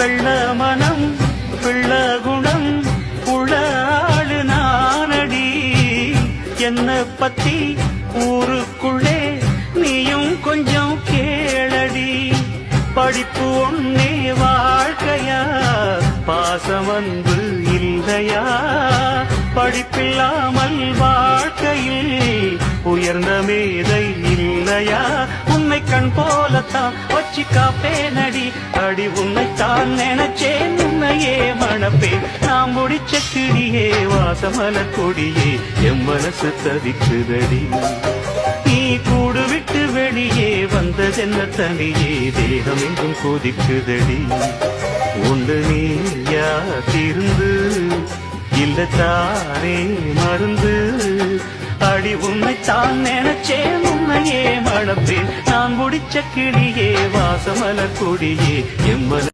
வெள்ள மனம் பிள்ள குணம் உளாளு நானடி. என்ன பத்தி ஊருக்குள்ளே நீயும் கொஞ்சம் கேளடி. படிப்பு ஒன்னே வாழ்க்கையா பாசம் அன்பு இல்லையா? படிப்பில்லாமல் வாழ்க்கையில் உயர்ந்த மேதை இல்லையா? உன்னை கண் போலத்தான் வச்சு காப்பேனடி. அடி உன்னைத்தான் நினைச்சேன் உன்னையே மணப்பேன். நாம் முடிச்ச கிளியே வாசமலர் கொடியே எம் மனசு தவிக்குதடி. நீ கூடு விட்டு வெளியே வந்ததென்ன தனியே தேகம் எங்கும் கொதிக்குதடி. உண்டு நீயா திருந்து இல்லத்தானே மருந்து. அடி உன்னைத்தான் நினைச்சேன் உன்னையே மணப்பேன். நான் முடிச்ச கிளியே வாசமலர் கொடியே எம்மன